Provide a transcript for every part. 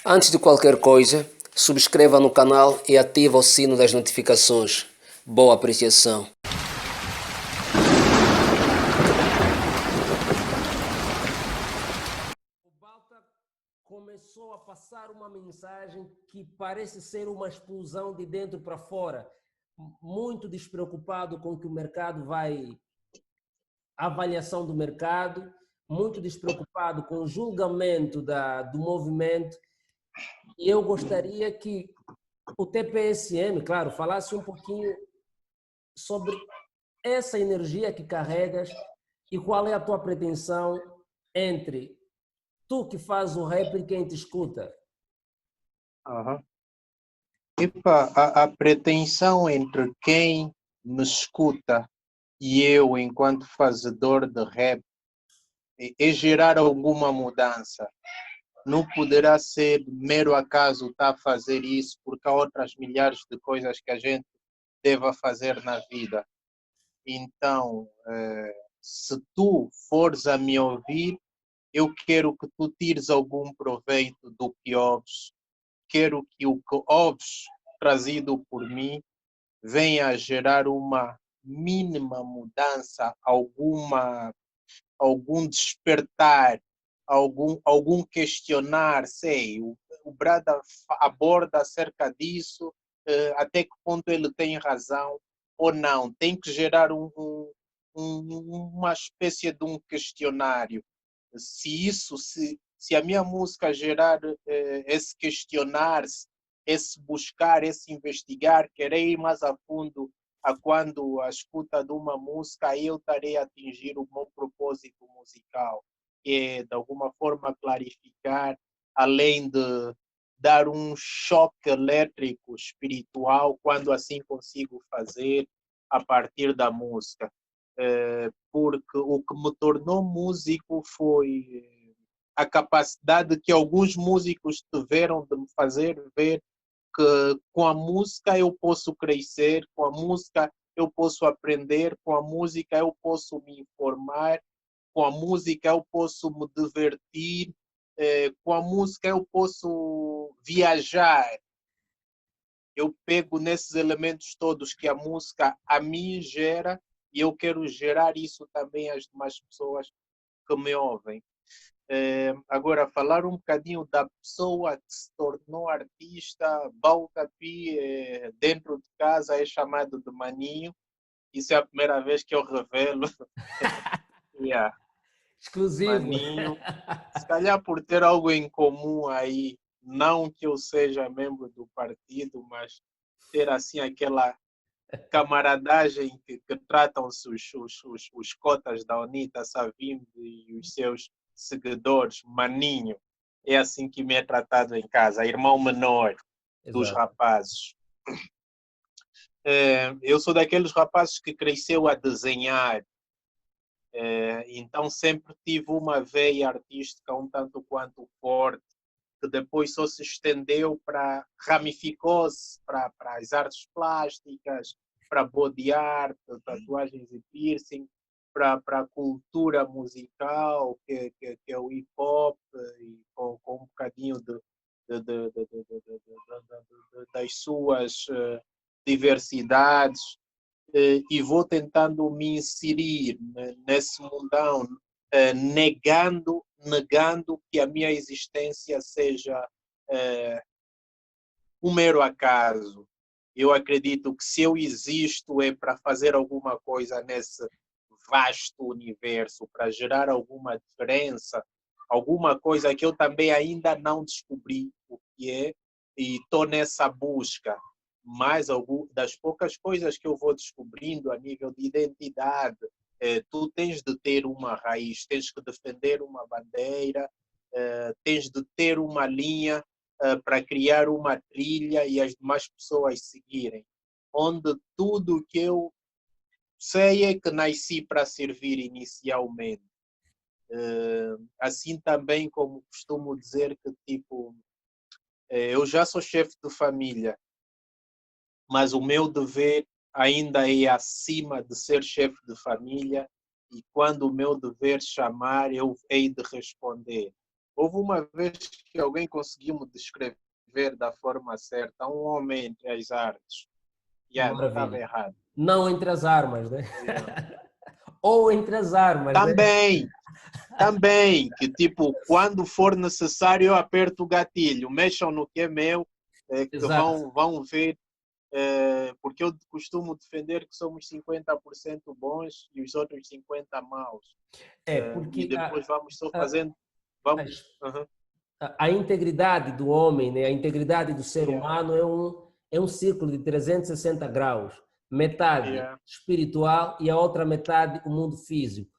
Antes de qualquer coisa, subscreva no canal e ative o sino das notificações. Boa apreciação. O Balta começou a passar uma mensagem que parece ser uma explosão de dentro para fora, muito despreocupado com o que o mercado vai, a avaliação do mercado, muito despreocupado com o julgamento do movimento. E eu gostaria que o TPSM, claro, falasse um pouquinho sobre essa energia que carregas e qual é a tua pretensão entre tu que faz o rap e quem te escuta. Aham. Epa, a pretensão entre quem me escuta e eu, enquanto fazedor de rap, é gerar alguma mudança. Não poderá ser mero acaso estar a fazer isso, porque há outras milhares de coisas que a gente deva fazer na vida. Então, se tu fores a me ouvir, eu quero que tu tires algum proveito do que ouves. Quero que o que ouves, trazido por mim, venha a gerar uma mínima mudança, algum despertar, algum questionar, sei, o Brada aborda acerca disso, até que ponto ele tem razão ou não. Tem que gerar uma espécie de um questionário. Se a minha música gerar esse questionar, esse buscar, esse investigar, querer ir mais a fundo a quando a escuta de uma música, aí eu estarei a atingir o meu propósito musical, que é, de alguma forma, clarificar, além de dar um choque elétrico espiritual, quando assim consigo fazer a partir da música. Porque o que me tornou músico foi a capacidade que alguns músicos tiveram de me fazer ver que com a música eu posso crescer, com a música eu posso aprender, com a música eu posso me informar, com a música eu posso me divertir, com a música eu posso viajar. Eu pego nesses elementos todos que a música a mim gera e eu quero gerar isso também às demais pessoas que me ouvem. Agora, falar um bocadinho da pessoa que se tornou artista, Baltapi, dentro de casa é chamado de Maninho. Isso é a primeira vez que eu revelo. Yeah, Exclusivo. Maninho. Se calhar por ter algo em comum aí, não que eu seja membro do partido, mas ter assim aquela camaradagem que tratam-se os cotas da UNITA, Savimbi e os seus seguidores, maninho. É assim que me é tratado em casa, irmão menor dos Exato. rapazes. Eu sou daqueles rapazes que cresceu a desenhar, então sempre tive uma veia artística um tanto quanto forte, que depois só se estendeu para, ramificou-se para as artes plásticas, para body art, tatuagens e piercing, para a cultura musical, que é o hip hop, e com um bocadinho das suas diversidades, e vou tentando me inserir nesse mundão, negando que a minha existência seja um mero acaso. Eu acredito que se eu existo é para fazer alguma coisa nesse vasto universo, para gerar alguma diferença, alguma coisa que eu também ainda não descobri o que é, e estou nessa busca. Mas das poucas coisas que eu vou descobrindo a nível de identidade, tu tens de ter uma raiz, tens que defender uma bandeira, tens de ter uma linha para criar uma trilha e as demais pessoas seguirem. Onde tudo que eu sei é que nasci para servir inicialmente. Assim também como costumo dizer que tipo, eu já sou chefe de família, mas o meu dever ainda é acima de ser chefe de família, e quando o meu dever chamar, eu hei de responder. Houve uma vez que alguém conseguiu me descrever da forma certa um homem entre as artes. Não estava Maravilha. errado. Não entre as armas, né? Yeah. Ou entre as armas, né? Também, que tipo, quando for necessário eu aperto o gatilho, mexam no que é meu, que Exato. vão ver, porque eu costumo defender que somos 50% bons e os outros 50% maus. É, E porque depois vamos só a, fazendo, vamos, as- uhum, a integridade do homem, né? A integridade do ser yeah, humano é um círculo de 360 graus. Metade yeah, espiritual e a outra metade o mundo físico.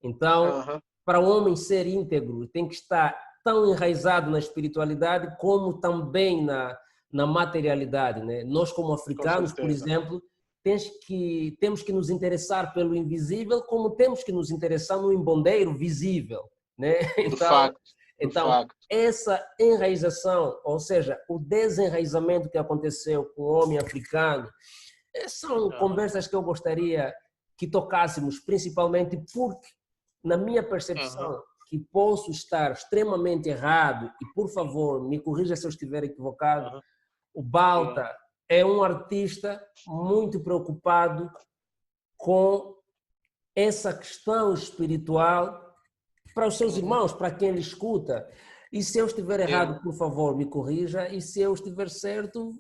Então, uhum, para o homem ser íntegro, tem que estar tão enraizado na espiritualidade como também na materialidade, né? Nós, como com africanos, por certeza, exemplo, temos que nos interessar pelo invisível, como temos que nos interessar no embondeiro visível, né? de Então, facto, de então facto. essa enraização, ou seja, o desenraizamento que aconteceu com o homem africano, são Uhum, conversas que eu gostaria que tocássemos, principalmente porque, na minha uhum, percepção, que posso estar extremamente errado, e por favor, me corrija se eu estiver equivocado, uhum, o yeah, Balta é um artista muito preocupado com essa questão espiritual para os seus uhum, irmãos, para quem ele escuta. E se eu estiver yeah, errado, por favor, me corrija, e se eu estiver certo,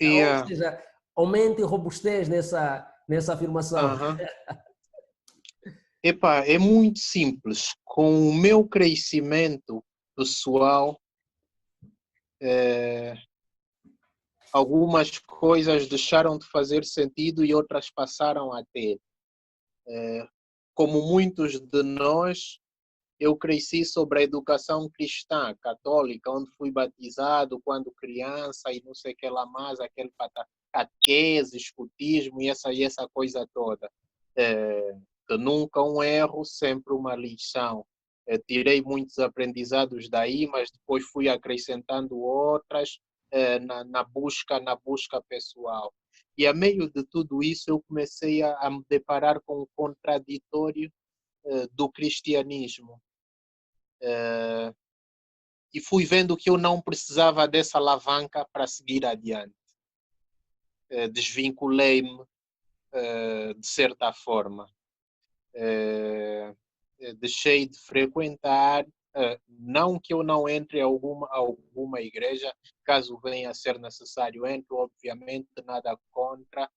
ou yeah, seja, aumente robustez nessa afirmação. uhum. Epá, é muito simples. Com o meu crescimento pessoal, eh, algumas coisas deixaram de fazer sentido e outras passaram a ter. Como muitos de nós, eu cresci sobre a educação cristã, católica, onde fui batizado quando criança e não sei o que lá mais, aquele catequese, escutismo e essa coisa toda. Que nunca um erro, sempre uma lição. Tirei muitos aprendizados daí, mas depois fui acrescentando outras na busca pessoal. E a meio de tudo isso, eu comecei a me deparar com o contraditório do cristianismo. E fui vendo que eu não precisava dessa alavanca para seguir adiante. Desvinculei-me de certa forma. Deixei de frequentar, não que eu não entre em alguma igreja, caso venha a ser necessário, entro, obviamente, nada contra,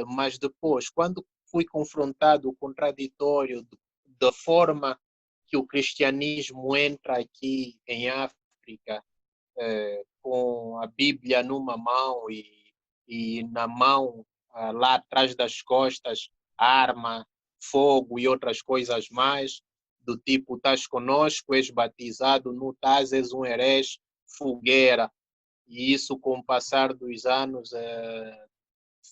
mas depois, quando fui confrontado o contraditório da forma que o cristianismo entra aqui em África, com a Bíblia numa mão e na mão, lá atrás das costas, arma, fogo e outras coisas mais, do tipo, estás conosco, és batizado, não estás, és um herege, fogueira. E isso, com o passar dos anos,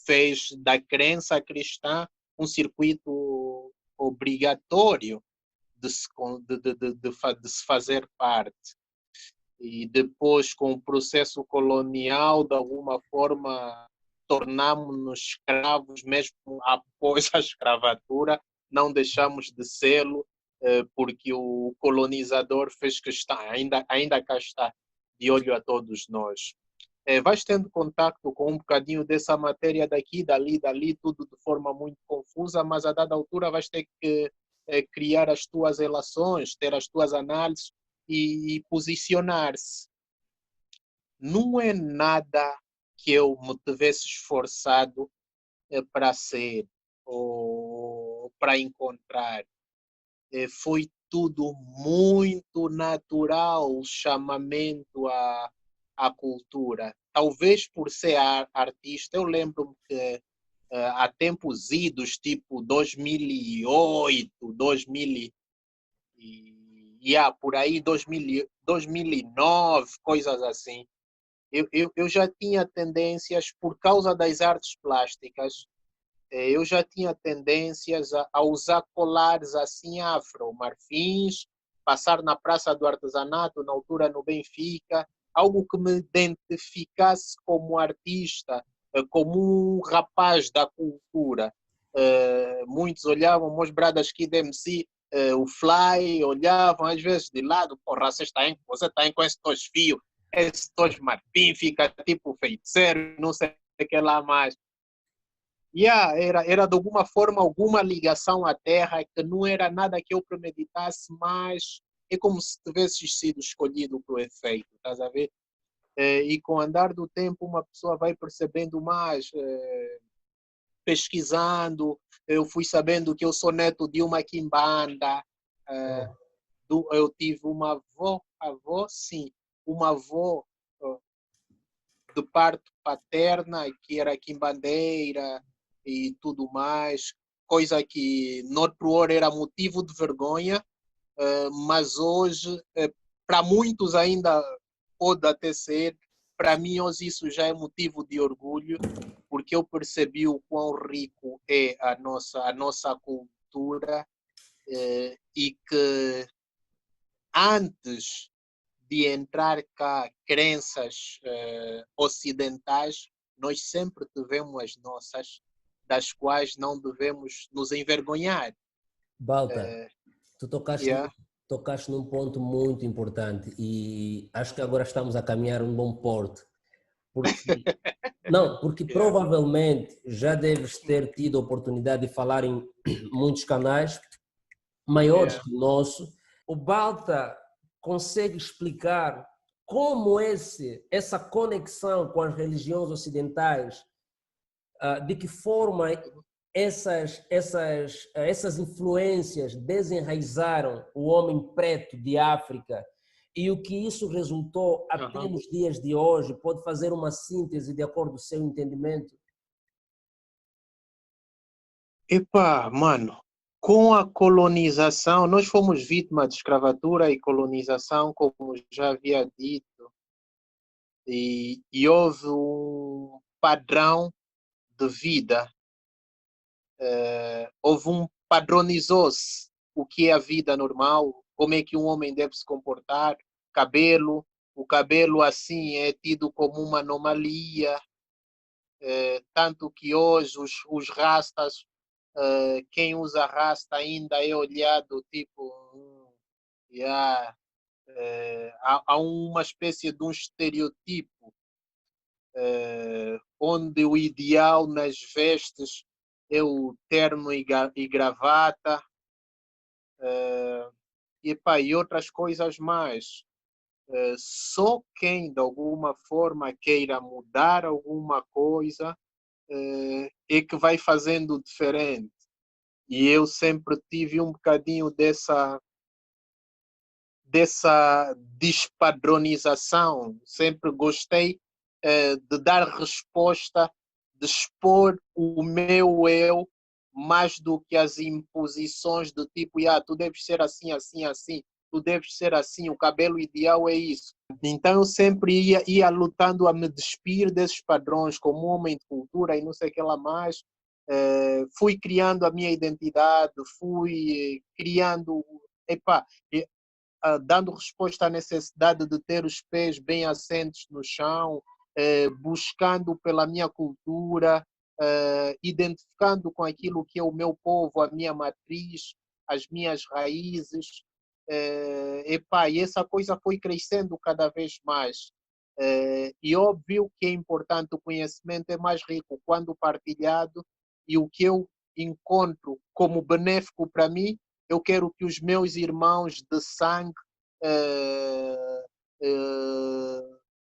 fez da crença cristã um circuito obrigatório de se fazer parte. E depois, com o processo colonial, de alguma forma, tornámos-nos escravos, mesmo após a escravatura, não deixamos de sê-lo, porque o colonizador fez questão, ainda cá está, de olho a todos nós. Vais tendo contato com um bocadinho dessa matéria daqui, dali, tudo de forma muito confusa, mas a dada altura vais ter que criar as tuas relações, ter as tuas análises e posicionar-se. Não é nada que eu me tivesse esforçado para ser ou para encontrar. Foi tudo muito natural, o chamamento à cultura. Talvez por ser artista, eu lembro-me que há tempos idos, tipo 2008, 2000 por aí 2009, coisas assim. Eu já tinha tendências, por causa das artes plásticas, eu já tinha tendências a usar colares assim afro, marfins, passar na Praça do Artesanato, na altura no Benfica, algo que me identificasse como artista, como um rapaz da cultura. Muitos olhavam, meus bradas aqui de MC, o fly, olhavam às vezes de lado, porra, você está em com esses dois fios, esses dois marfim, fica tipo feiticeiro, não sei o que lá mais. Yeah, era de alguma forma alguma ligação à terra que não era nada que eu premeditasse, mas é como se tivesse sido escolhido para o efeito, estás a ver? E com o andar do tempo uma pessoa vai percebendo mais, pesquisando, eu fui sabendo que eu sou neto de uma quimbanda, Oh, eu tive uma avó, sim, uma avó de parte paterna, que era quimbandeira e tudo mais, coisa que no outro hora era motivo de vergonha, mas hoje, para muitos ainda pode até ser, para mim hoje isso já é motivo de orgulho, porque eu percebi o quão rico é a nossa cultura, e que antes de entrar cá crenças ocidentais, nós sempre tivemos as nossas, das quais não devemos nos envergonhar. Balta, tu Yeah, tocaste num ponto muito importante e acho que agora estamos a caminhar um bom porto. Porque, não, porque yeah, provavelmente já deves ter tido a oportunidade de falar em muitos canais maiores yeah. que o nosso. O Balta consegue explicar como essa conexão com as religiões ocidentais, de que forma essas influências desenraizaram o homem preto de África e o que isso resultou até Uhum. nos dias de hoje, pode fazer uma síntese de acordo com o seu entendimento? Epá, mano, com a colonização, nós fomos vítima de escravatura e colonização, como já havia dito, e houve um padrão de vida, houve um padronizou-se o que é a vida normal, como é que um homem deve se comportar, cabelo, o cabelo assim é tido como uma anomalia, tanto que hoje os rastas, quem usa rasta ainda é olhado tipo, yeah, há uma espécie de um estereotipo, onde o ideal nas vestes é o terno e gravata, e outras coisas mais. Só quem de alguma forma queira mudar alguma coisa é que vai fazendo diferente. E eu sempre tive um bocadinho dessa despadronização. Sempre gostei de dar resposta, de expor o meu eu, mais do que as imposições do tipo, tu deves ser assim, assim, assim, tu deves ser assim, o cabelo ideal é isso. Então eu sempre ia lutando a me despir desses padrões como homem de cultura e não sei o que lá mais. Fui criando a minha identidade, fui criando, epá, dando resposta à necessidade de ter os pés bem assentos no chão, buscando pela minha cultura, identificando com aquilo que é o meu povo, a minha matriz, as minhas raízes. E essa coisa foi crescendo cada vez mais. E óbvio que é importante, o conhecimento é mais rico quando partilhado, e o que eu encontro como benéfico para mim, eu quero que os meus irmãos de sangue, eh,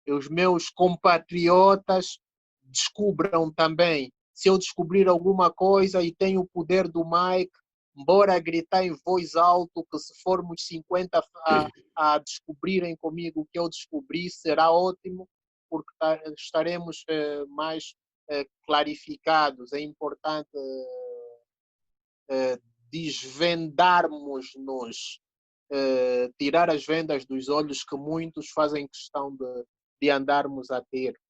os meus compatriotas, descubram também. Se eu descobrir alguma coisa e tenho o poder do Mike, bora gritar em voz alta, que se formos 50 a descobrirem comigo o que eu descobri, será ótimo, porque estaremos mais clarificados. É importante desvendarmos-nos, tirar as vendas dos olhos que muitos fazem questão de andarmos a ter.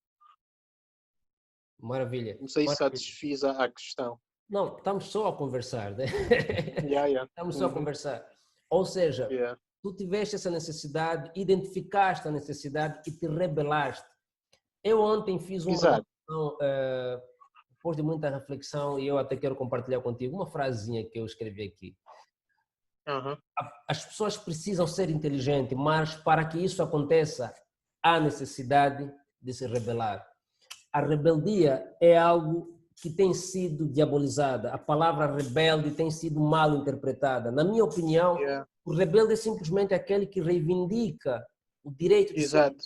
Maravilha, Não sei se maravilha. satisfiz a questão. Não, estamos só a conversar, né? Yeah, yeah. Estamos só a Uhum. conversar. Ou seja, Yeah. tu tiveste essa necessidade, identificaste a necessidade e te rebelaste. Eu ontem fiz uma Exato. reflexão, depois de muita reflexão, e eu até quero compartilhar contigo uma frasezinha que eu escrevi aqui. Uhum. As pessoas precisam ser inteligentes, mas para que isso aconteça, há necessidade de se rebelar. A rebeldia é algo que tem sido diabolizada. A palavra rebelde tem sido mal interpretada. Na minha opinião, Yeah. o rebelde é simplesmente aquele que reivindica o direito de ser, Exato.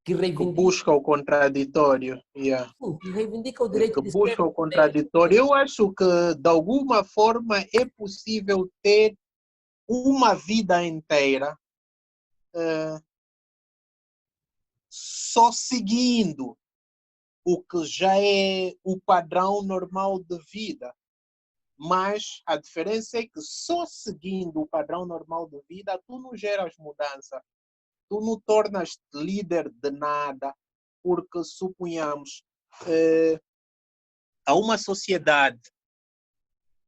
que Que reivindica, busca o contraditório. Yeah. que reivindica o Que direito de ser busca o diferente. contraditório. Eu acho que, de alguma forma, é possível ter uma vida inteira só seguindo o que já é o padrão normal de vida. Mas a diferença é que só seguindo o padrão normal de vida, tu não geras mudança. Tu não tornas-te líder de nada, porque, suponhamos, há uma sociedade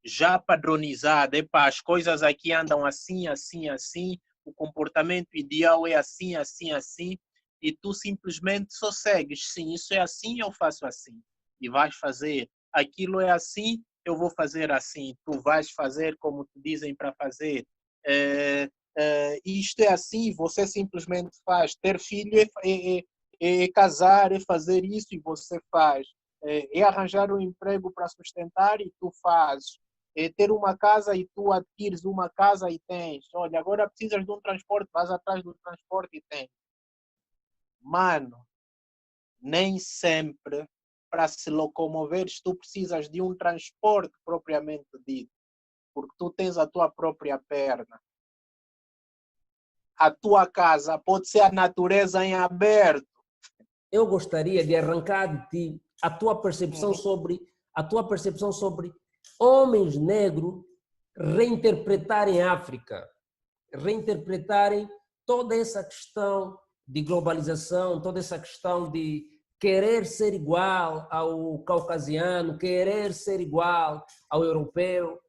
já padronizada, epá, as coisas aqui andam assim, assim, assim, o comportamento ideal é assim, assim, assim, e tu simplesmente só segues, sim, isso é assim, eu faço assim, e vais fazer, aquilo é assim, eu vou fazer assim, tu vais fazer como te dizem para fazer, isto é assim, você simplesmente faz, ter filho é casar, é fazer isso e você faz, é arranjar um emprego para sustentar e tu fazes, é ter uma casa e tu adquires uma casa e tens. Olha, agora precisas de um transporte, vas atrás do transporte e tens. Mano, nem sempre para se locomoveres tu precisas de um transporte propriamente dito, porque tu tens a tua própria perna. A tua casa pode ser a natureza em aberto. Eu gostaria de arrancar de ti Uhum. a tua percepção sobre homens negros reinterpretarem África, reinterpretarem toda essa questão de globalização, toda essa questão de querer ser igual ao caucasiano, querer ser igual ao europeu.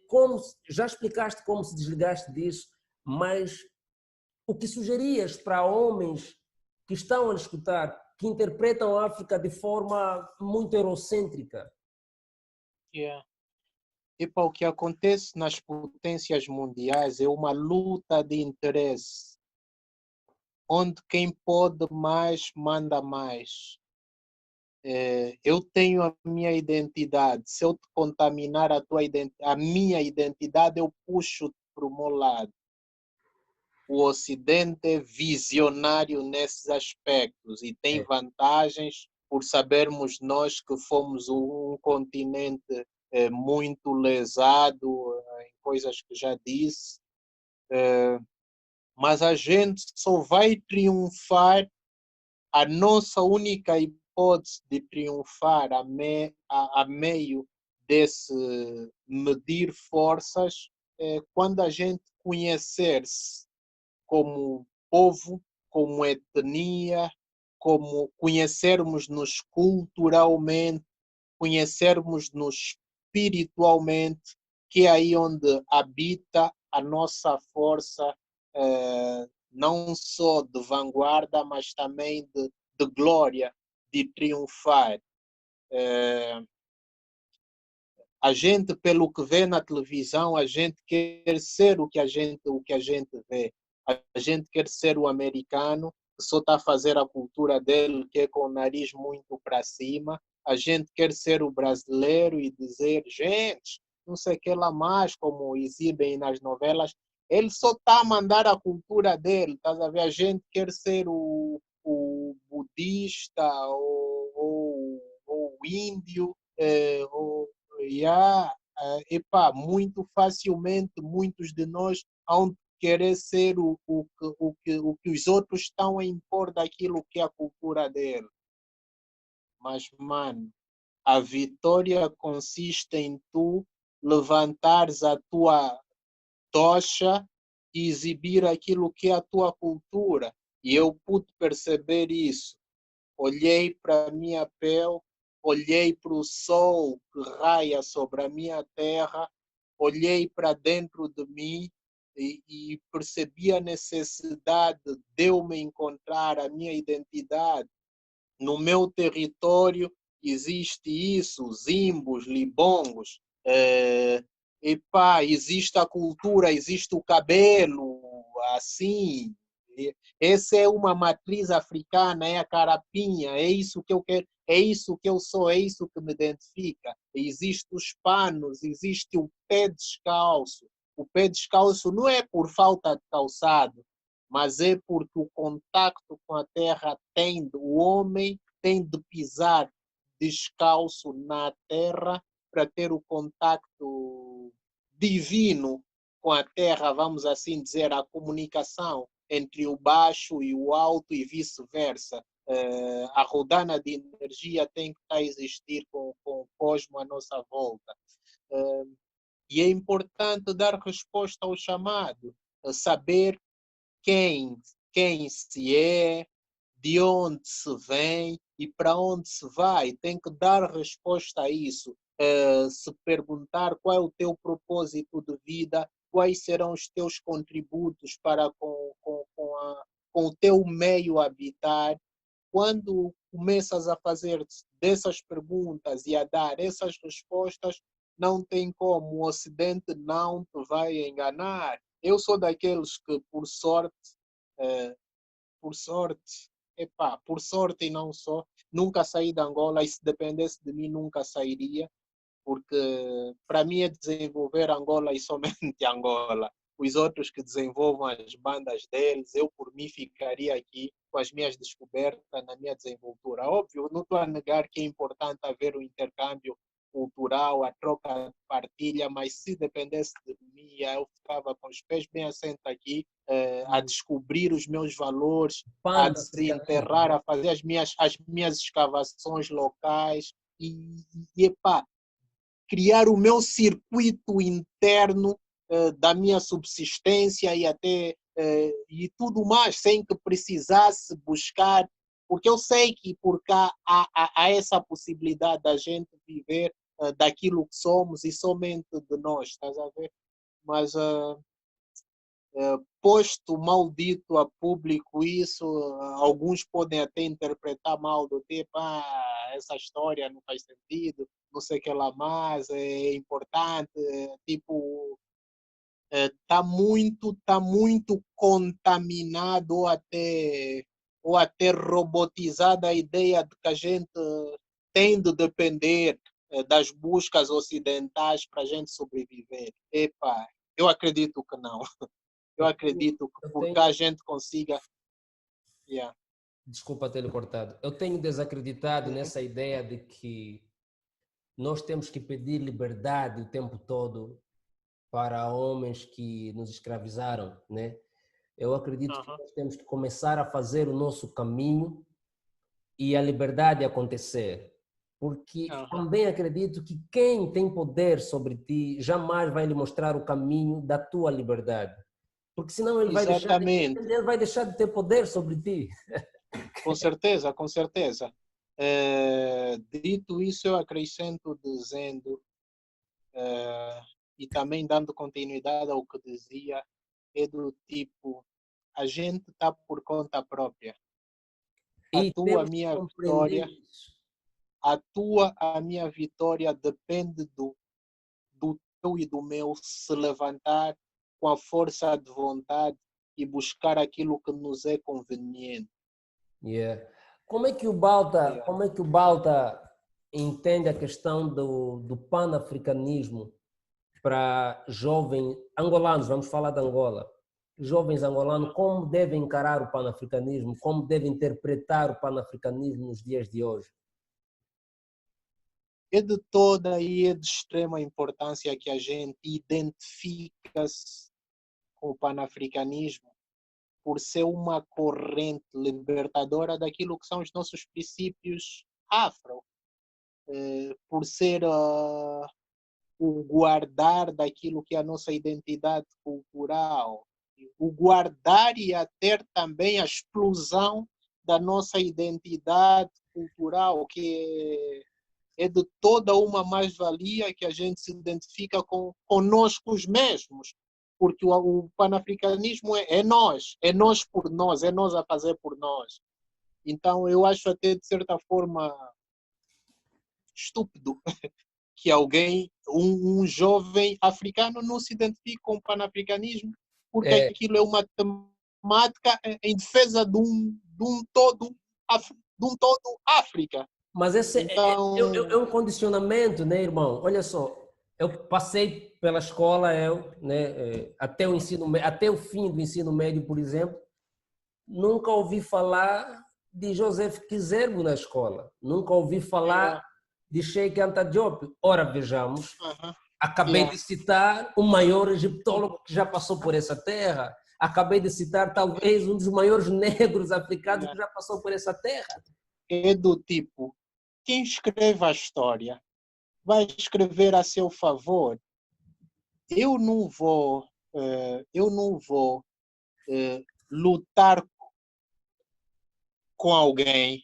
Como, já explicaste como se desligaste disso, mas o que sugerias para homens que estão a escutar, que interpretam a África de forma muito eurocêntrica? Yeah. E para o que acontece nas potências mundiais é uma luta de interesse, onde quem pode mais manda mais. Eu tenho a minha identidade. Se eu te contaminar a minha identidade, eu puxo para o meu lado. O Ocidente é visionário nesses aspectos e tem É. vantagens por sabermos nós que fomos um continente muito lesado em coisas que já disse, mas a gente só vai triunfar. A nossa única hipótese de triunfar a meio desse medir forças é quando a gente conhecer-se como povo, como etnia, como conhecermos-nos culturalmente, conhecermos-nos espiritualmente, que é aí onde habita a nossa força, não só de vanguarda, mas também de glória, de triunfar. A gente, pelo que vê na televisão, a gente quer ser o que a gente vê. A gente quer ser o americano que só está a fazer a cultura dele, que é com o nariz muito para cima. A gente quer ser o brasileiro e dizer, gente, não sei o que lá mais, como exibem nas novelas, ele só está a mandar a cultura dele, tá a ver? A gente quer ser o budista ou o índio, ou yeah, epá, muito facilmente muitos de nós vão querer ser o que os outros estão a impor daquilo que é a cultura dele. Mas, mano, a vitória consiste em tu levantares a tua tocha e exibir aquilo que é a tua cultura. E eu pude perceber isso. Olhei para a minha pele, olhei para o sol que raia sobre a minha terra, olhei para dentro de mim e percebi a necessidade de eu me encontrar a minha identidade. No meu território existe isso, zimbos, libongos, epá, existe a cultura, existe o cabelo, assim. Essa é uma matriz africana, é a carapinha, é isso que eu quero, é isso que eu sou, é isso que me identifica. Existem os panos, existe o pé descalço. O pé descalço não é por falta de calçado, mas é porque o contacto com a terra o homem tem de pisar descalço na terra para ter o contacto divino com a terra, vamos assim dizer, a comunicação entre o baixo e o alto e vice-versa. A rodana de energia tem que estar a existir com o cosmo à nossa volta. E é importante dar resposta ao chamado, saber quem, quem se é, de onde se vem e para onde se vai. Tem que dar resposta a isso. Se perguntar qual é o teu propósito de vida, quais serão os teus contributos para com o teu meio habitar. Quando começas a fazer dessas perguntas e a dar essas respostas, não tem como, o Ocidente não te vai enganar. Eu sou daqueles que, eh, por sorte, epá, por sorte e não só, nunca saí da Angola e se dependesse de mim nunca sairia, porque para mim é desenvolver Angola e somente Angola. Os outros que desenvolvam as bandas deles, eu por mim ficaria aqui com as minhas descobertas na minha desenvoltura. Óbvio, não estou a negar que é importante haver o intercâmbio cultural, a troca de partilha, mas se dependesse de mim, eu ficava com os pés bem assentos aqui, a descobrir os meus valores, a desenterrar, a fazer as minhas escavações locais e epá, criar o meu circuito interno da minha subsistência e até e tudo mais, sem que precisasse buscar, porque eu sei que por cá há essa possibilidade da gente viver daquilo que somos e somente de nós, estás a ver? Mas posto maldito a público isso, alguns podem até interpretar mal do tipo, essa história não faz sentido, não sei o que lá mais, é importante, tipo, tá muito contaminado ou até robotizada a ideia de que a gente tem de depender das buscas ocidentais para a gente sobreviver. Epa, eu acredito que não. Eu acredito que por cá a gente consiga. Yeah. Desculpa ter cortado. Eu tenho desacreditado nessa ideia de que nós temos que pedir liberdade o tempo todo para homens que nos escravizaram, né? Eu acredito que nós temos que começar a fazer o nosso caminho e a liberdade acontecer. Porque também acredito que quem tem poder sobre ti jamais vai lhe mostrar o caminho da tua liberdade. Porque senão ele vai deixar de ter poder sobre ti. Com certeza, com certeza. Dito isso, eu acrescento dizendo, e também dando continuidade ao que dizia, é do tipo, a gente está por conta própria. A minha vitória depende do teu e do meu se levantar com a força de vontade e buscar aquilo que nos é conveniente. Yeah. Como é que o Balta entende a questão do panafricanismo para jovens angolanos? Vamos falar de Angola. Jovens angolanos, como devem encarar o panafricanismo? Como devem interpretar o panafricanismo nos dias de hoje? É de toda e é de extrema importância que a gente identifica-se com o panafricanismo por ser uma corrente libertadora daquilo que são os nossos princípios afro, por ser o guardar daquilo que é a nossa identidade cultural, o guardar e a ter também a explosão da nossa identidade cultural, que é de toda uma mais-valia que a gente se identifica conosco mesmos, porque o panafricanismo é nós por nós, é nós a fazer por nós. Então eu acho até de certa forma estúpido que alguém um jovem africano não se identifica com o panafricanismo, porque É, aquilo é uma temática em defesa de um todo, de um todo África. mas esse é Então, um condicionamento, né, irmão? Olha só, eu passei pela escola, né, até o até o fim do ensino médio, por exemplo, nunca ouvi falar de Joseph Kizerbo na escola, nunca ouvi falar yeah, de Sheikh Anta Diop. Ora, vejamos, acabei yeah. de citar o maior egiptólogo que já passou por essa terra, acabei de citar talvez um dos maiores negros africanos que já passou por essa terra. É do tipo, quem escreve a história vai escrever a seu favor. Eu não vou, eu não vou lutar com alguém,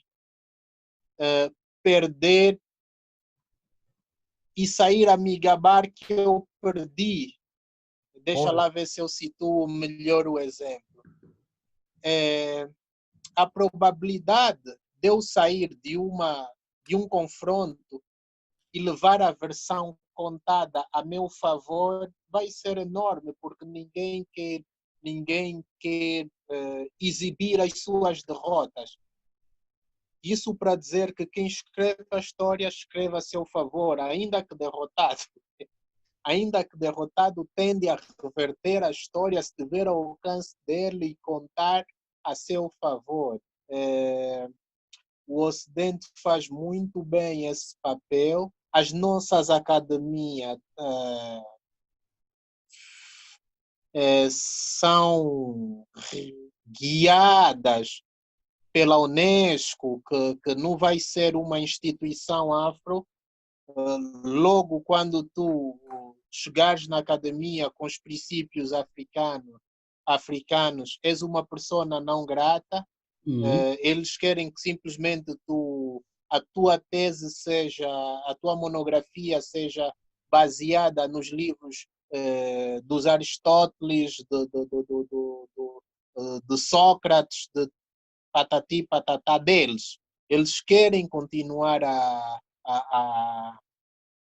perder e sair a me gabar que eu perdi. Deixa Olha, lá ver se eu situo melhor o exemplo. A probabilidade de eu sair de um confronto e levar a versão contada a meu favor vai ser enorme, porque ninguém quer exibir as suas derrotas. Isso para dizer que quem escreve a história escreve a seu favor, ainda que derrotado. Ainda que derrotado, tende a reverter a história se tiver ao alcance dele e contar a seu favor. O Ocidente faz muito bem esse papel. As nossas academias são guiadas pela Unesco, que não vai ser uma instituição afro. Logo, quando tu chegares na academia com os princípios africanos, és uma persona não grata. Eles querem que simplesmente a tua tese seja, a tua monografia seja baseada nos livros dos Aristóteles, de Sócrates, de patati patatá deles. Eles querem continuar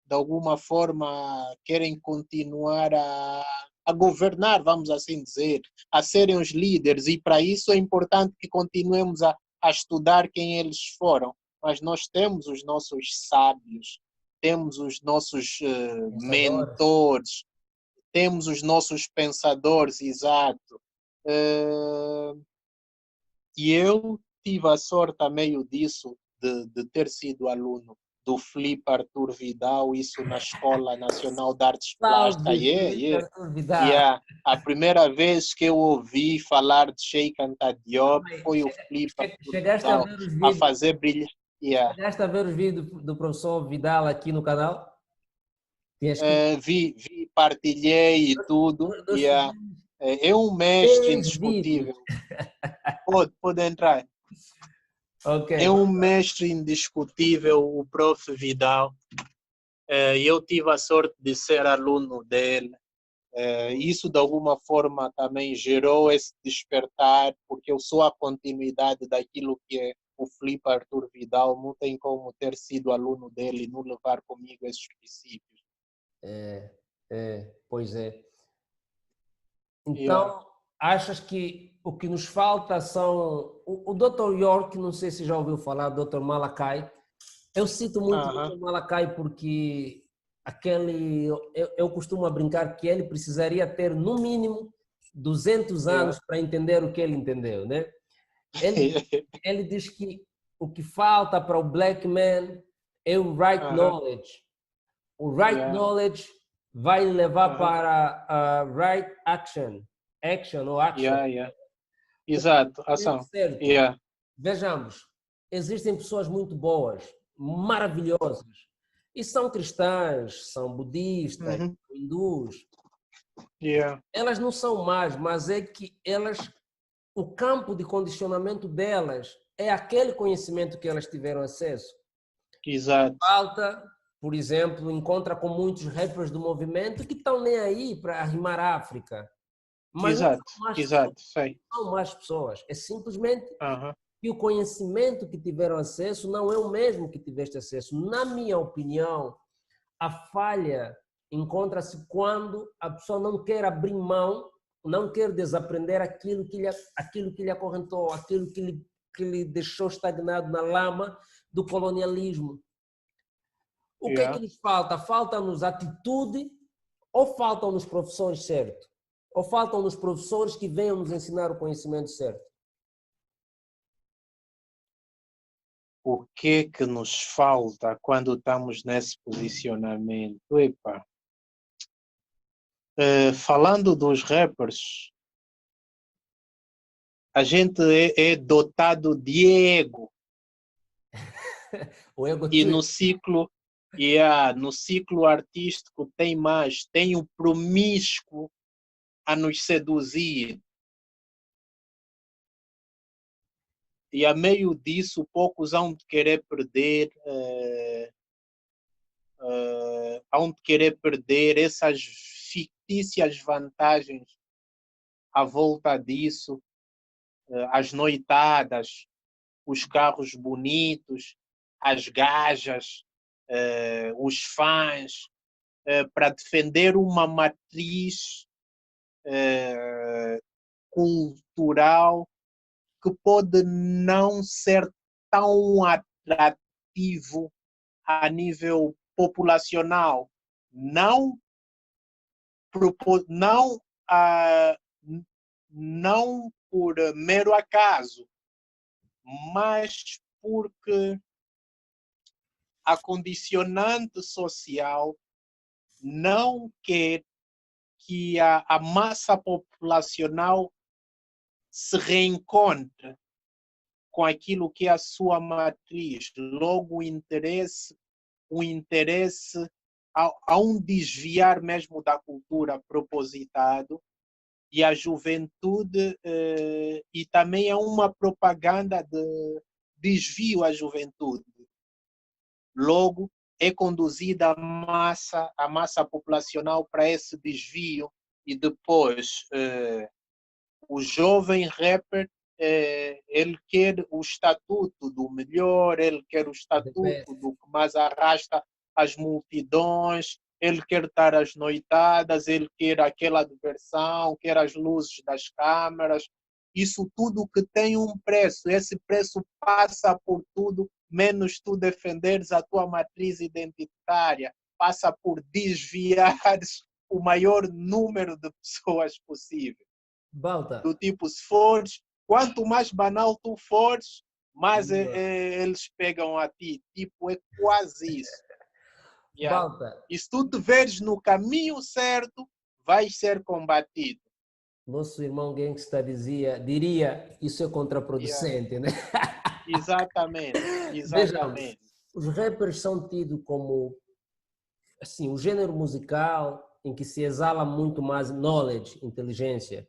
de alguma forma, querem continuar a governar, vamos assim dizer, a serem os líderes, e para isso é importante que continuemos a estudar quem eles foram. Mas nós temos os nossos sábios, temos os nossos pensadores. mentores, temos os nossos pensadores, exato. E eu tive a sorte, a meio disso, de ter sido aluno do Filipe Artur Vidal, isso na Escola Nacional de Artes Plásticas. Salve, Felipe Vidal. A primeira vez que eu ouvi falar de Sheikh Anta Diop foi o Filipe Artur Chegaste a Vidal ver os a vídeos? fazer brilhar. Yeah. Chegaste a ver os vídeos do professor Vidal aqui no canal? Tinhas que Partilhei e tudo. nós Yeah. fizemos É um mestre 10 vídeos. indiscutível. Pode entrar. Ok. É um mestre indiscutível, o Prof. Vidal. Eu tive a sorte de ser aluno dele. Isso, de alguma forma, também gerou esse despertar, porque eu sou a continuidade daquilo que é o Filipe Artur Vidal. Não tem como ter sido aluno dele e não levar comigo esses princípios. Pois é. Então, Yeah. achas que o que nos falta são... O Dr. York, não sei se já ouviu falar, Dr. Malakai. Eu cito muito o Dr. Malakai porque eu costumo brincar que ele precisaria ter, no mínimo, 200 anos para entender o que ele entendeu, né? Ele diz que o que falta para o black man é o right knowledge. O right knowledge vai levar para a right action. Action ou action. Exato, ação. Certo. Vejamos, existem pessoas muito boas, maravilhosas, e são cristãs, são budistas, hindus. Elas não são más, mas é que o campo de condicionamento delas é aquele conhecimento que elas tiveram acesso. Exato. Falta, por exemplo, encontra com muitos rappers do movimento que estão nem aí para rimar África. Mas exato, não são mais pessoas. É simplesmente que o conhecimento que tiveram acesso não é o mesmo que tiveste acesso. Na minha opinião, a falha encontra-se quando a pessoa não quer abrir mão, não quer desaprender aquilo que lhe acorrentou, aquilo que lhe deixou estagnado na lama do colonialismo. O que é que lhes falta? Falta-nos atitude ou faltam-nos professores certos? Ou faltam-nos professores que venham nos ensinar o conhecimento certo? O que que nos falta quando estamos nesse posicionamento? Epa. Falando dos rappers, a gente é dotado de ego. O ego E trip. no ciclo artístico tem o promíscuo a nos seduzir. E a meio disso, poucos hão de querer perder, hão de querer perder essas fictícias vantagens à volta disso, as noitadas, os carros bonitos, as gajas, os fãs, para defender uma matriz cultural que pode não ser tão atrativo a nível populacional, não não por mero acaso, mas porque a condicionante social não quer que a massa populacional se reencontre com aquilo que é a sua matriz. Logo, o interesse há um desviar mesmo da cultura propositado, e a juventude, e também é uma propaganda de desvio à juventude. Logo, é conduzida a massa populacional para esse desvio, e depois o jovem rapper, ele quer o estatuto do melhor, ele quer o estatuto do que mais arrasta as multidões, ele quer estar às noitadas, ele quer aquela diversão, quer as luzes das câmaras. Isso tudo que tem um preço, esse preço passa por tudo, menos tu defenderes a tua matriz identitária, passa por desviar o maior número de pessoas possível. Balta. Do tipo, se fores, quanto mais banal tu fores, mais eles pegam a ti. Tipo, é quase isso. Balta. E se tu te veres no caminho certo, vais ser combatido. Nosso irmão gangsta diria, isso é contraproducente, né? Exatamente. Vejamos, os rappers são tidos como assim, o gênero musical em que se exala muito mais knowledge, inteligência.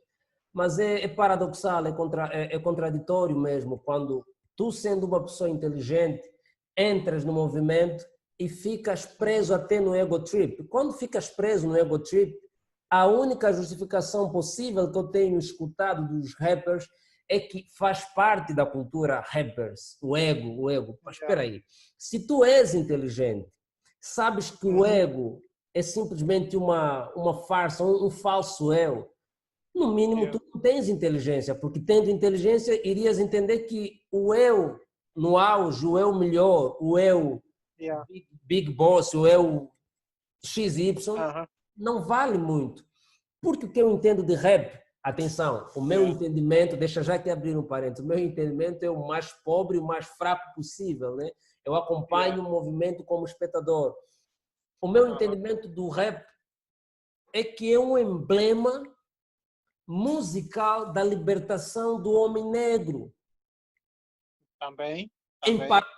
Mas é paradoxal, é contraditório mesmo quando tu, sendo uma pessoa inteligente, entras no movimento e ficas preso até no ego trip. Quando ficas preso no ego trip, a única justificação possível que eu tenho escutado dos rappers é que faz parte da cultura rappers, o ego. Mas espera aí, se tu és inteligente, sabes que o ego é simplesmente uma farsa, um falso eu, no mínimo tu não tens inteligência, porque tendo inteligência irias entender que o eu no auge, o eu melhor, o eu big boss, o eu XY, não vale muito. Porque o que eu entendo de rap, atenção, o meu entendimento, deixa já que abrir um parênteses, o meu entendimento é o mais pobre, o mais fraco possível, né? Eu acompanho o movimento como espectador. O meu entendimento do rap é que é um emblema musical da libertação do homem negro. Também.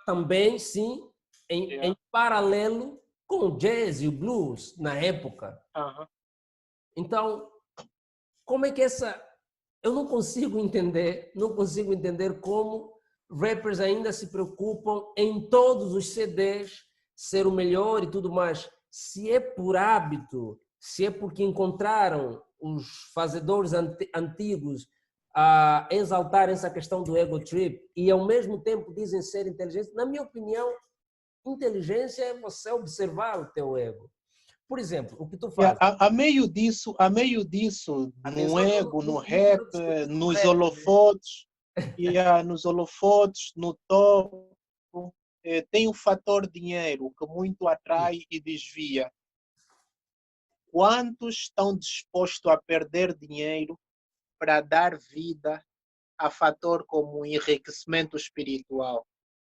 Também, sim, em paralelo com o jazz e o blues na época. Então, como é que eu não consigo entender como rappers ainda se preocupam em todos os CDs ser o melhor e tudo mais. Se é por hábito, se é porque encontraram os fazedores antigos a exaltar essa questão do ego trip e ao mesmo tempo dizem ser inteligentes, na minha opinião, inteligência é você observar o teu ego. Por exemplo, o que tu Yeah, fazes. a meio disso, no Atenção, ego, no não rap, quero discutir o nos rap, né? holofotes, nos holofotes, no topo, tem o fator dinheiro que muito Sim. atrai e desvia. Quantos estão dispostos a perder dinheiro para dar vida a fator como enriquecimento espiritual?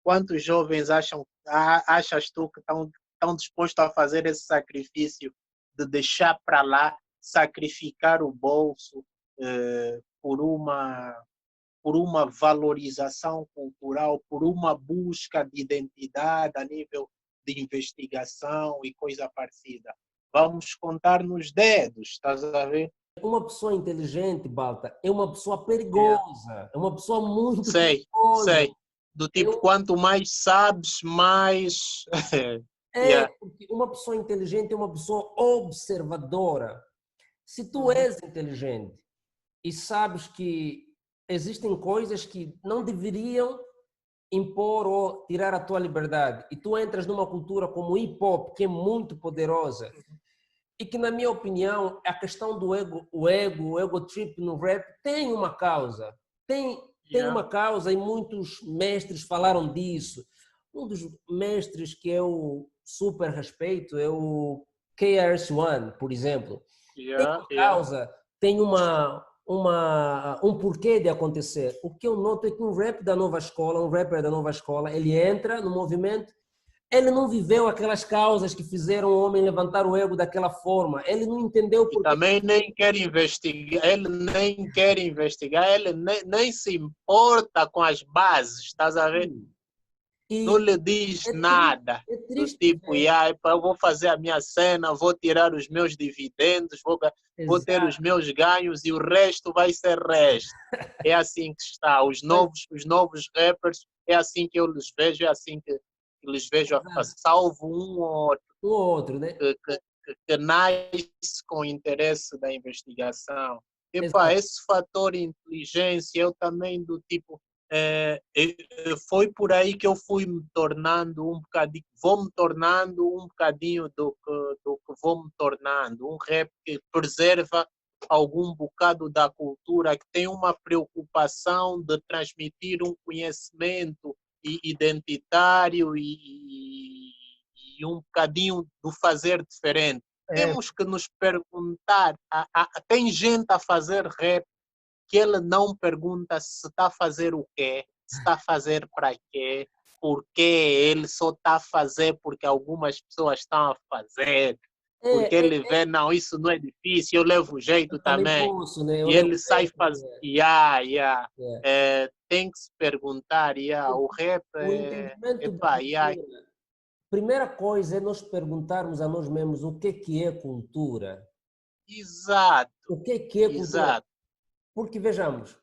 Quantos jovens achas tu que estão dispostos a fazer esse sacrifício de deixar para lá, sacrificar o bolso por uma valorização cultural, por uma busca de identidade a nível de investigação e coisa parecida? Vamos contar nos dedos, estás a ver? Uma pessoa inteligente, Balta, é uma pessoa É. perigosa, é uma pessoa muito Sei, perigosa. sei. Do tipo, Eu, quanto mais sabes, mais. é, Yeah. porque uma pessoa inteligente é uma pessoa observadora. Se tu Uhum. és inteligente e sabes que existem coisas que não deveriam impor ou tirar a tua liberdade, e tu entras numa cultura como o hip hop, que é muito poderosa, e que, na minha opinião, a questão do o ego trip no rap tem uma causa. Tem Yeah. uma causa e muitos mestres falaram disso. Um dos mestres que eu super respeito é o KRS-One, por exemplo. Tem Yeah. uma Yeah. causa, tem um porquê de acontecer. O que eu noto é que um rap da nova escola, um rapper da nova escola, ele entra no movimento, ele não viveu aquelas causas que fizeram o homem levantar o ego daquela forma. Ele não entendeu E por que. também nem quer investigar, ele nem quer investigar, ele nem se importa com as bases, estás a ver? Não E lhe diz nada. é Do triste tipo, ver. eu vou fazer a minha cena, vou tirar os meus dividendos, vou ter os Exato. meus ganhos e o resto vai ser resto. É assim que está. Os novos rappers, é assim que eu lhes vejo, é assim que lhes vejo Exato. salvo um ou outro Um ou outro, né? que nasce com o interesse da investigação. Epá, Exato. esse fator inteligência, eu também do tipo, foi por aí que eu fui me tornando um bocadinho, vou me tornando um bocadinho do que vou me tornando, um rap que preserva algum bocado da cultura, que tem uma preocupação de transmitir um conhecimento identitário e um bocadinho do fazer diferente. É, Temos que nos perguntar, tem gente a fazer rap que ele não pergunta se está a fazer o quê, se está a fazer para quê, por quê, ele só está a fazer porque algumas pessoas estão a fazer, porque é, ele vê, não, isso não é difícil, eu levo jeito eu também também. posso, né? Eu E levo ele sai jeito, fazendo, né? yeah, yeah. É. Tem que se perguntar, yeah, o rap O entendimento da epá, yeah, cultura. Primeira coisa é nós perguntarmos a nós mesmos o que é cultura. exato, O que é cultura? exato. Porque, vejamos,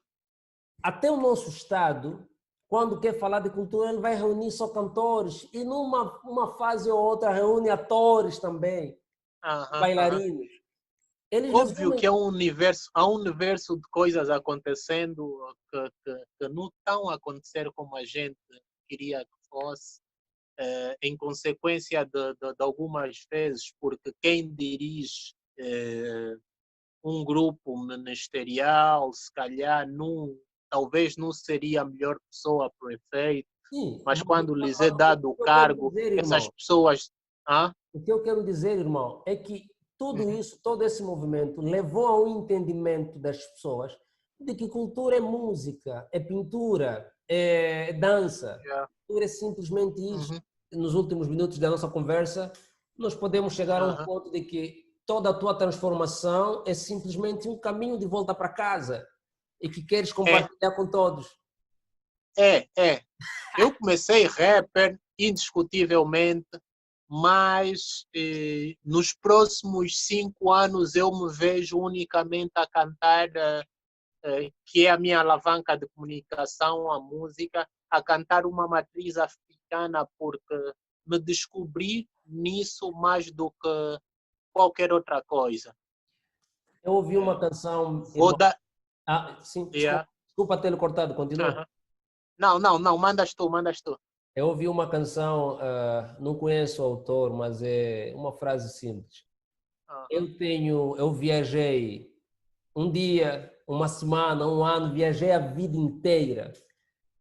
até o nosso Estado, quando quer falar de cultura, ele vai reunir só cantores e numa uma fase ou outra reúne atores também, Aham, aham. bailarinos. Eles Óbvio resumem. que há um universo de coisas acontecendo que não estão a acontecer como a gente queria que fosse, em consequência de algumas vezes, porque quem dirige um grupo ministerial, se calhar, talvez não seria a melhor pessoa para o efeito, Sim, mas mas quando lhes é o que dado o eu quero cargo, dizer, essas irmão, pessoas. Ah, o que eu quero dizer, irmão, é que tudo uhum, isso, todo esse movimento levou ao entendimento das pessoas de que cultura é música, é pintura, é dança. yeah, Cultura é simplesmente isso. uhum, Nos últimos minutos da nossa conversa, nós podemos chegar a um aham, ponto de que toda a tua transformação é simplesmente um caminho de volta para casa e que queres é, compartilhar com todos. é. Eu comecei rapper, indiscutivelmente, mas nos próximos 5 anos eu me vejo unicamente a cantar, que é a minha alavanca de comunicação, a música, a cantar uma matriz africana, porque me descobri nisso mais do que qualquer outra coisa. Eu ouvi uma Eh, canção, Vou irmão. dar. Ah, sim, Yeah, desculpa tê-lo cortado, continua. uh-huh. Não, não, não, mandas tu, mandas tu. Eu ouvi uma canção, não conheço o autor, mas é uma frase simples. Eu viajei um dia, uma semana, um ano, viajei a vida inteira,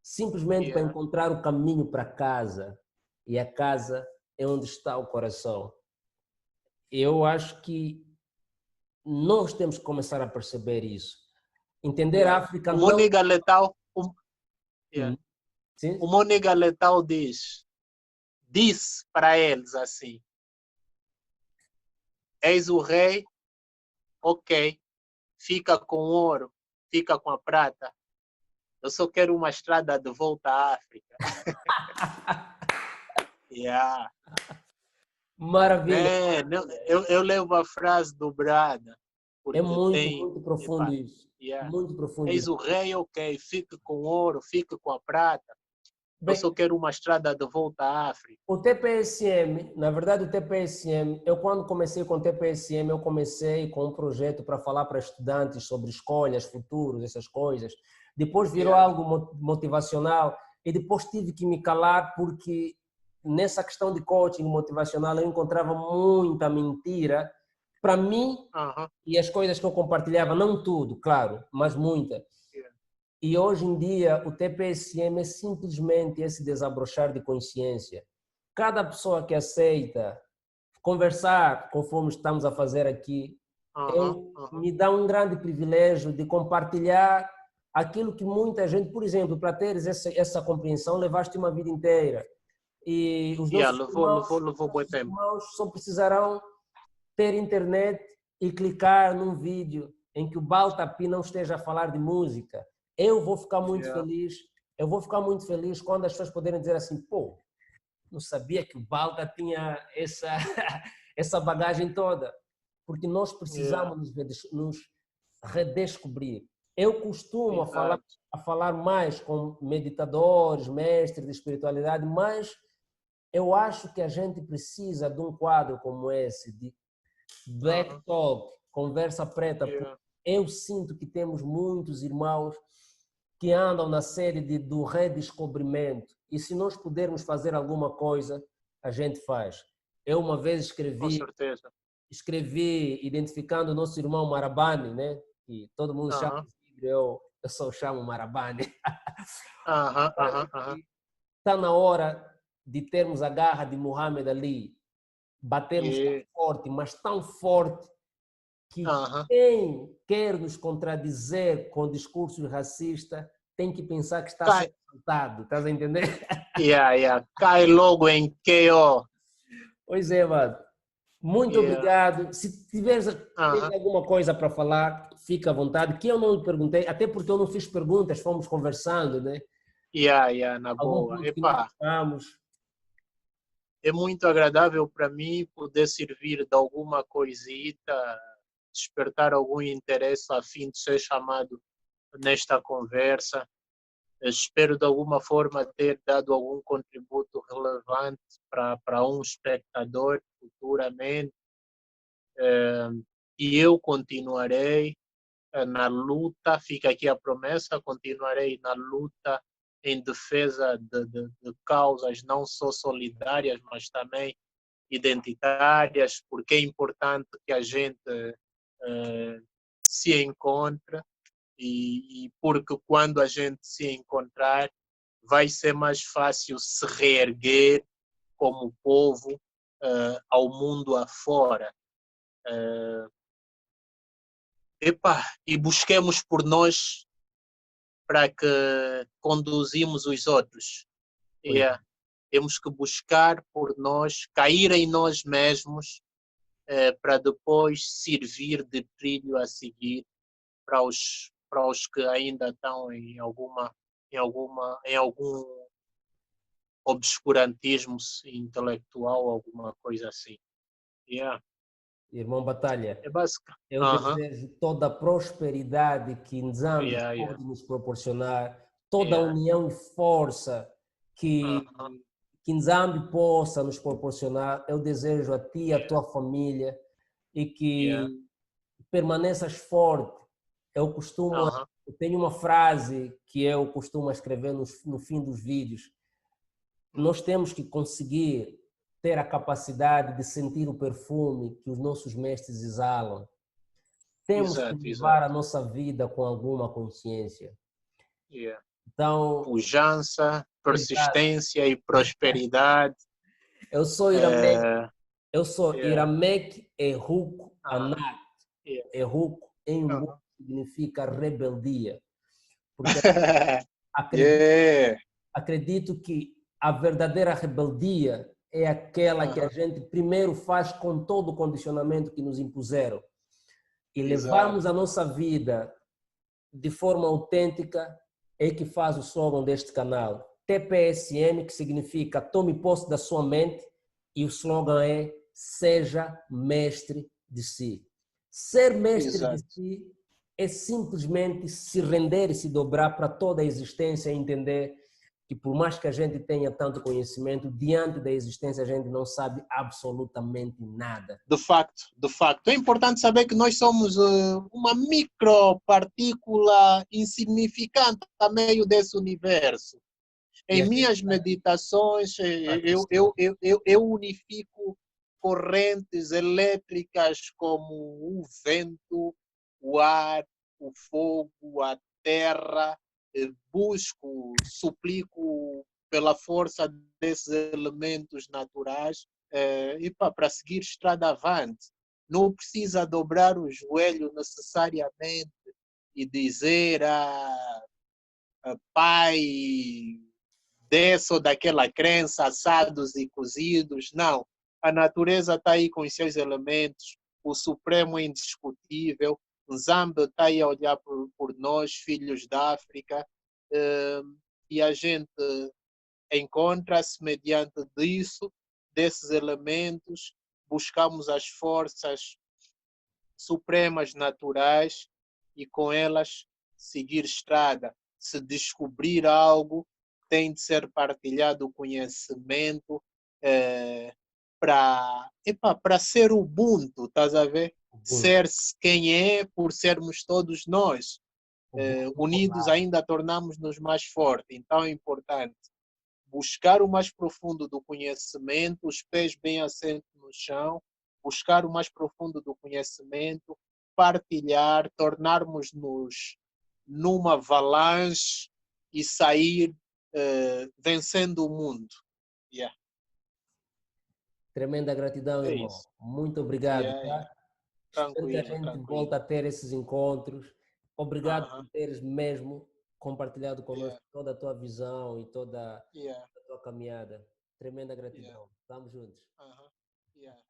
simplesmente para encontrar o caminho para casa. E a casa é onde está o coração. Eu acho que nós temos que começar a perceber isso. Entender a África O não... Mônica Letal, Sim? o Mônica Letal disse para eles assim: eis o rei, ok, fica com o ouro, fica com a prata. Eu só quero uma estrada de volta à África. Maravilha. Eu levo a frase dobrada, É porque muito, tem. muito profundo Epá, isso. Muito profundo eis isso. o rei, ok, fique com o ouro, fique com a prata. Eu Bem, só quero uma estrada de volta à África. o TPSM, na verdade, o TPSM, eu quando comecei com o TPSM, eu comecei com um projeto para falar para estudantes sobre escolhas, futuros, essas coisas. Depois virou algo motivacional e depois tive que me calar porque nessa questão de coaching motivacional eu encontrava muita mentira para mim e as coisas que eu compartilhava, não tudo, claro, mas muita. E hoje em dia o TPSM é simplesmente esse desabrochar de consciência. Cada pessoa que aceita conversar, conforme estamos a fazer aqui, me dá um grande privilégio de compartilhar aquilo que muita gente, por exemplo, para teres essa compreensão, levaste uma vida inteira. E os levou bom tempo. irmãos só precisarão ter internet e clicar num vídeo em que o Baltapi não esteja a falar de música. Eu vou ficar muito feliz. Eu vou ficar muito feliz quando as pessoas puderem dizer assim, pô, não sabia que o Balta tinha essa bagagem toda. Porque nós precisamos nos redescobrir. Eu costumo a falar mais com meditadores, mestres de espiritualidade, mas eu acho que a gente precisa de um quadro como esse, de Black Talk, conversa preta. Eu sinto que temos muitos irmãos que andam na série do redescobrimento. E se nós pudermos fazer alguma coisa, a gente faz. Eu uma vez escrevi identificando o nosso irmão Marabani, né? Que todo mundo chama, eu só chamo Marabani. Está na hora de termos a garra de Muhammad Ali, batermos tão forte, mas tão forte, que quem quer nos contradizer com discursos racistas tem que pensar que está sendo assaltado. Estás a entender? Cai logo em KO. Pois é, mano. Muito obrigado. Se tiveres alguma coisa para falar, fica à vontade. Que eu não lhe perguntei, até porque eu não fiz perguntas, fomos conversando, né? Na Algum boa. ponto que nós tocamos. É muito agradável para mim poder servir de alguma coisita, despertar algum interesse a fim de ser chamado nesta conversa. Espero de alguma forma ter dado algum contributo relevante para um espectador futuramente. E eu continuarei na luta, fica aqui a promessa, continuarei na luta em defesa de causas não só solidárias, mas também identitárias, porque é importante que a gente se encontre e porque quando a gente se encontrar vai ser mais fácil se reerguer como povo ao mundo afora. E busquemos por nós para que conduzimos os outros. Temos que buscar por nós, cair em nós mesmos, para depois servir de trilho a seguir para os que ainda estão em algum obscurantismo intelectual, alguma coisa assim. Irmão Batalha, É básico. eu desejo toda a prosperidade que Nzambi pode nos proporcionar, toda a união e força que Nzambi possa nos proporcionar. Eu desejo a ti e a tua família e que permaneças forte. Eu tenho uma frase que eu costumo escrever no fim dos vídeos. Nós temos que conseguir ter a capacidade de sentir o perfume que os nossos mestres exalam. Temos que Exato, levar a exato. nossa vida com alguma consciência. Yeah. Então, Pujança, exato. persistência e prosperidade. Eu sou Iramek, É, eu sou yeah. Iramek Eruk Ah, Anat. yeah. Eruk em Umbu Aham. significa rebeldia. Porque acredito, Yeah. acredito que a verdadeira rebeldia é aquela que a Aham. gente primeiro faz com todo o condicionamento que nos impuseram e Exato. levarmos a nossa vida de forma autêntica é que faz o slogan deste canal. TPSM, que significa tome posse da sua mente, e o slogan é seja mestre de si. Ser mestre de Exato. si é simplesmente se render e se dobrar para toda a existência e entender que por mais que a gente tenha tanto conhecimento, diante da existência a gente não sabe absolutamente nada. De facto, de facto. É importante saber que nós somos uma micropartícula insignificante a meio desse universo. E Em a gente minhas meditações, eu unifico correntes elétricas como o vento, o ar, o fogo, a terra. Busco, suplico pela força desses elementos naturais e para seguir estrada avante. Não precisa dobrar o joelho necessariamente e dizer pai dessa ou daquela crença, assados e cozidos. Não. A natureza está aí com os seus elementos, o Supremo é indiscutível, o Zambia está aí a olhar por nós, filhos da África, e a gente encontra-se mediante disso, desses elementos, buscamos as forças supremas naturais e com elas seguir estrada. Se descobrir algo, tem de ser partilhado o conhecimento para ser Ubuntu, estás a ver? Ubuntu, Ser quem é por sermos todos nós. Ubuntu Unidos formado. ainda tornamos-nos mais fortes. Então é importante buscar o mais profundo do conhecimento, os pés bem assentos no chão, buscar o mais profundo do conhecimento, partilhar, tornarmos-nos numa avalanche e sair vencendo o mundo. Yeah. Tremenda gratidão, É irmão. isso. Muito obrigado, Yeah, yeah. tá? Espero que a Tranquilo, gente tranquilo. volte a ter esses encontros. Obrigado por Uh-huh. teres mesmo compartilhado Yeah, conosco toda a tua visão e toda yeah, a tua caminhada. Tremenda yeah. gratidão. Estamos juntos. Uh-huh. Yeah.